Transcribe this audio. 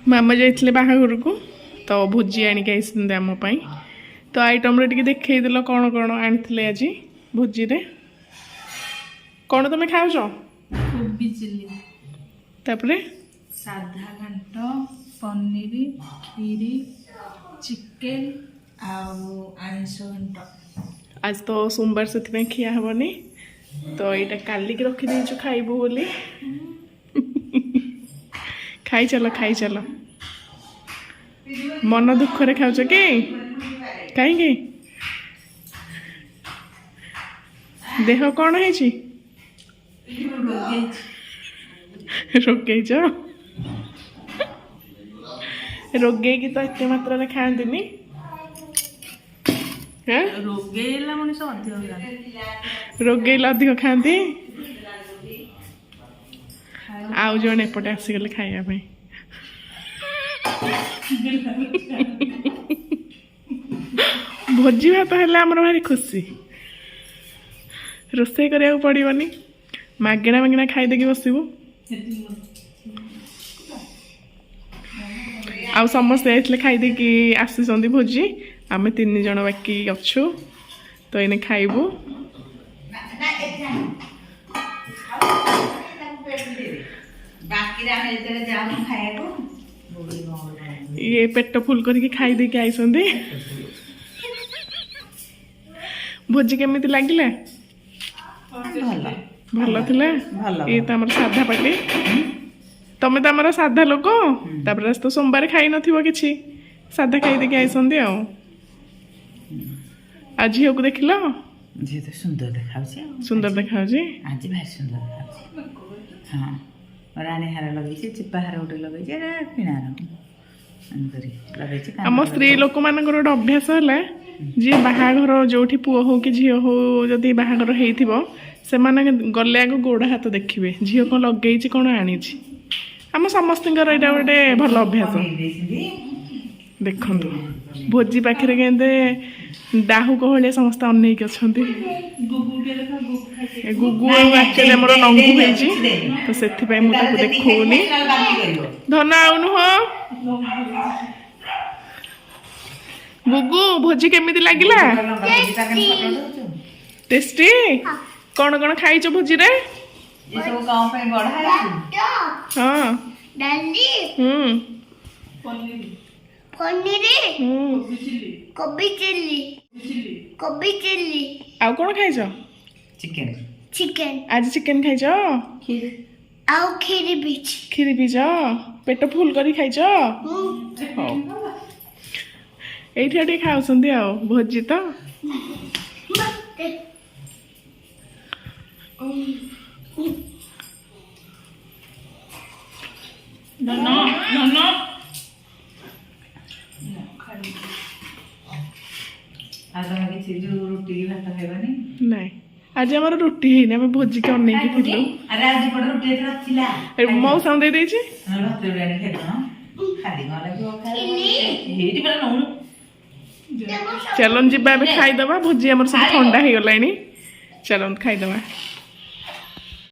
मामा जाइए बाहाघर को तो भोजी आणिक आम तो आइटम रे देखल कौन कौन आनी आज भोजी रे कौन तुम खाऊच कोबी चिल्ली तापरे साधा घांट पनीर खीरी चिकेन आइंस घंट आज तो सोमवार से खिया हेनी तो यहाँ कालिक रखीदेचु खाइबू बोली खाई चल मन दुख रे खाऊच कि कहीं देह कौन है रोगेच रोगे की तो एत मात्रा खाती रोगेला मनीष रोगेला अधिक खाती आउ जन एपटे आसीगले खाइबा भोजी भात है भारी खुशी रोसे करा पड़ोनी मागेणा मागेणा खाईदेकी बसबू आउ समस्ते आइले खाईदेकी आसी भोजी आम 3 जन बाकी अच्छु तो इने खाइबू ये पेट फुल करके खाई देके आइसंदी भोजी केमिति लागिला भल थिला ये तो हमर साधा पार्टी तमे तो हमर साधा लोक तापर तो सोमवार खाई नथिबो किछि साधा खाई देके आइसंदी आ झील को देखिल झी तो सुंदर देखा सुंदर देखा आज भारी सुंदर देखा हाँ रानी हार लगे चिपा हार गोटे लगे किणार आम स्त्री लोक मान गोटे अभ्यास है जी बाहाघर जो पुओ हो कि झील हो जदि बाहाघर से गले आग गोड़ हाथ देखिए झील कौन लगे कौन आनी आम समस्त यहाँ गोटे भल अभ्यास देखु भोजी पाखे के डाहु कहलिया समस्त अनेक अच्छा गुगु एक्चुअली मोर नंगु होइछि तो सेथि पय मु ताको देखौनी धना आउनु हो गुगु भोजी केमिति लागिला टेस्टी कौन कौन खाइछ भोजी रे ये सब गांव पे बड़ा है हां डाली पनीर पनीर कोबी चिल्ली कोबी चिल्ली आउ कौन खाइछ चिकन चिकन आज चिकन खाइछ आउ खीरी पीछ पेट फुल करी खाइछ ये खाऊसंदी आ भोजी तो रोटी भात खाइबानी नहीं आज आम रोटी है भोजी के अनेक मौसा दे चलन जी खाईदबा भोजी आम सब ठंडा हो गला चलन खाईदबा